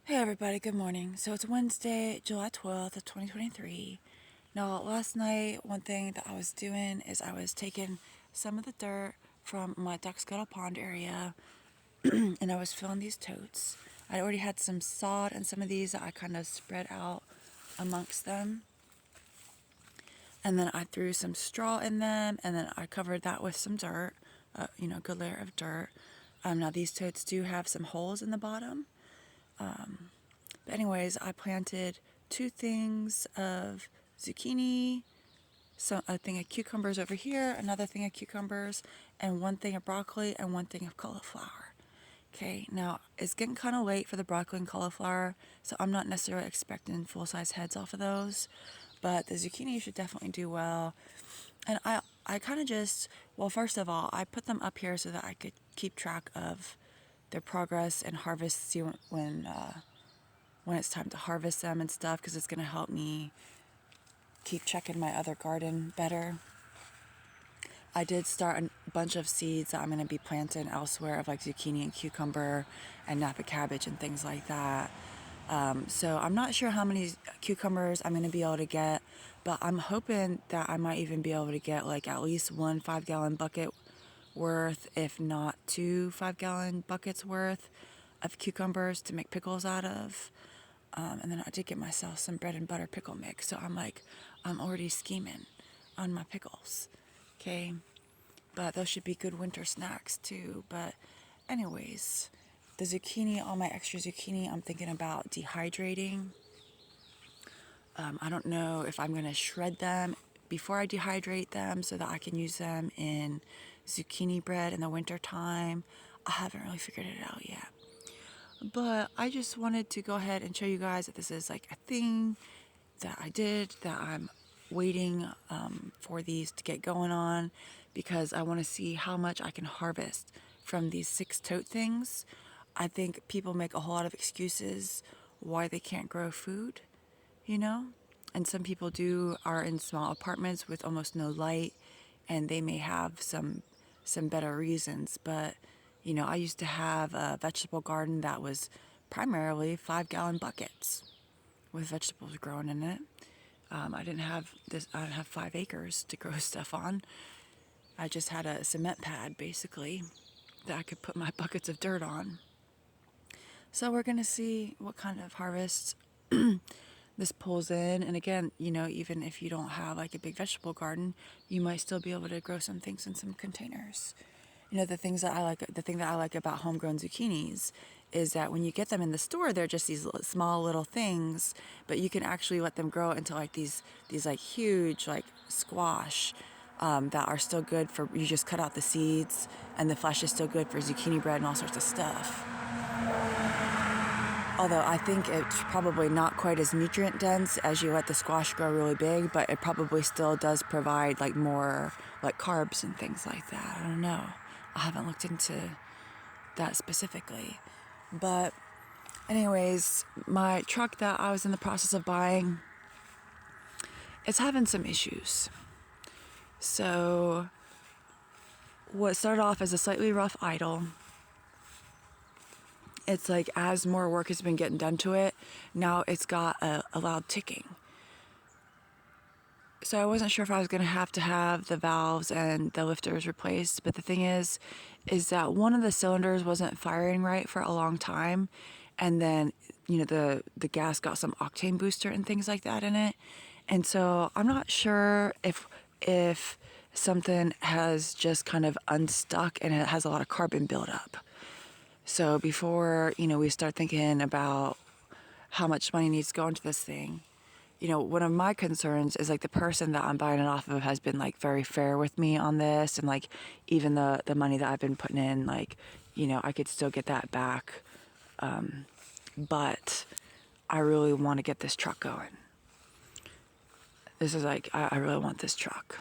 Hey everybody, good morning. So it's Wednesday, July 12th of 2023. Now, last night, one thing that I was doing is I was taking some of the dirt from my duck scuttle pond area and I was filling these totes. I already had some sod and some of these that I kind of spread out amongst them. And then I threw some straw in them and then I covered that with some dirt, a good layer of dirt. Now, these totes do have some holes in the bottom. But anyways, I planted two things of zucchini, a thing of cucumbers over here, another thing of cucumbers, and one thing of broccoli and one thing of cauliflower. Okay, now it's getting kind of late for the broccoli and cauliflower, so I'm not necessarily expecting full-size heads off of those, but the zucchini should definitely do well. And I kind of well, first of all, I put them up here so that I could keep track of their progress and harvest, see when it's time to harvest them and stuff, because it's going to help me keep checking my other garden better. I did start a bunch of seeds that I'm going to be planting elsewhere of like zucchini and cucumber and Napa cabbage and things like that. So I'm not sure how many cucumbers I'm going to be able to get, but I'm hoping that I might even be able to get like at least one 5-gallon bucket worth, if not two 5-gallon buckets worth of cucumbers to make pickles out of. And then I did get myself some bread and butter pickle mix. So I'm already scheming on my pickles. Okay. But those should be good winter snacks too. But anyways, the zucchini, all my extra zucchini, I'm thinking about dehydrating. I don't know if I'm going to shred them before I dehydrate them so that I can use them in zucchini bread in the winter time. I haven't really figured it out yet. But I just wanted to go ahead and show you guys that this is like a thing that I did, that I'm waiting for these to get going on, because I want to see how much I can harvest from these 6 tote things. I think people make a whole lot of excuses why they can't grow food, you know? And some people are in small apartments with almost no light, and they may have some better reasons. But I used to have a vegetable garden that was primarily 5-gallon buckets with vegetables growing in it. I didn't have 5 acres to grow stuff on. I just had a cement pad basically that I could put my buckets of dirt on. So we're gonna see what kind of harvest this pulls in. And again, even if you don't have like a big vegetable garden, you might still be able to grow some things in some containers. The thing that I like about homegrown zucchinis is that when you get them in the store, they're just these small little things, but you can actually let them grow into like these like huge like squash that are still good for, you just cut out the seeds and the flesh is still good for zucchini bread and all sorts of stuff. Although I think it's probably not quite as nutrient dense as you let the squash grow really big, but it probably still does provide like more like carbs and things like that. I don't know. I haven't looked into that specifically. But anyways, my truck that I was in the process of buying, it's having some issues. So what started off as a slightly rough idle, it's like as more work has been getting done to it, now it's got a loud ticking. So I wasn't sure if I was going to have the valves and the lifters replaced. But the thing is that one of the cylinders wasn't firing right for a long time. And then, the gas got some octane booster and things like that in it. And so I'm not sure if something has just kind of unstuck and it has a lot of carbon buildup. So before, we start thinking about how much money needs to go into this thing, one of my concerns is like the person that I'm buying it off of has been like very fair with me on this, and like even the money that I've been putting in, like, I could still get that back. But I really want to get this truck going. This is like, I really want this truck.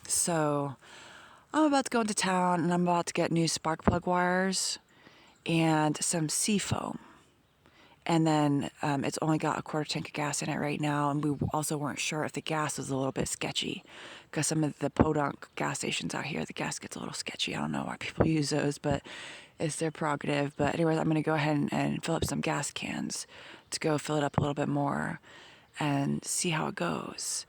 So I'm about to go into town and I'm about to get new spark plug wires and some sea foam. And then it's only got a quarter tank of gas in it right now. And we also weren't sure if the gas was a little bit sketchy, because some of the podunk gas stations out here, the gas gets a little sketchy. I don't know why people use those, but It's their prerogative. But anyways, I'm going to go ahead and fill up some gas cans to go fill it up a little bit more and see how it goes.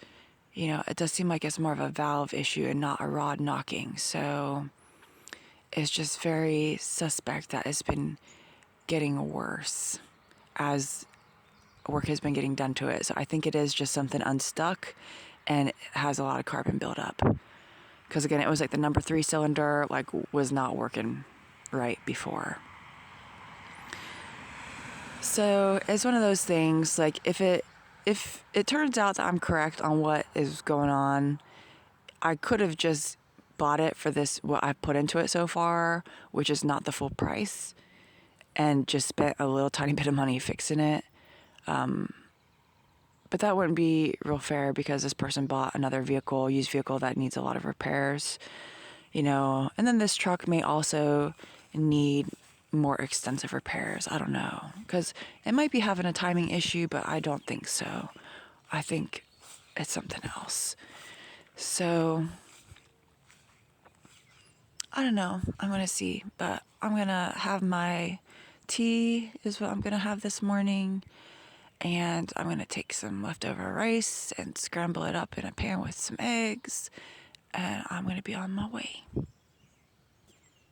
It does seem like it's more of a valve issue and not a rod knocking. So it's just very suspect that it's been getting worse as work has been getting done to it. So I think it is just something unstuck and it has a lot of carbon buildup. Because again, it was like the number 3 cylinder was not working right before. So it's one of those things, like if it turns out that I'm correct on what is going on, I could have just bought it for what I put into it so far, which is not the full price, and just spent a little tiny bit of money fixing it. But that wouldn't be real fair because this person bought another used vehicle that needs a lot of repairs, and then this truck may also need more extensive repairs. I don't know, because it might be having a timing issue, but I don't think so. I think it's something else. So I don't know. I'm going to see, but I'm going to have my tea is what I'm going to have this morning. And I'm going to take some leftover rice and scramble it up in a pan with some eggs. And I'm going to be on my way.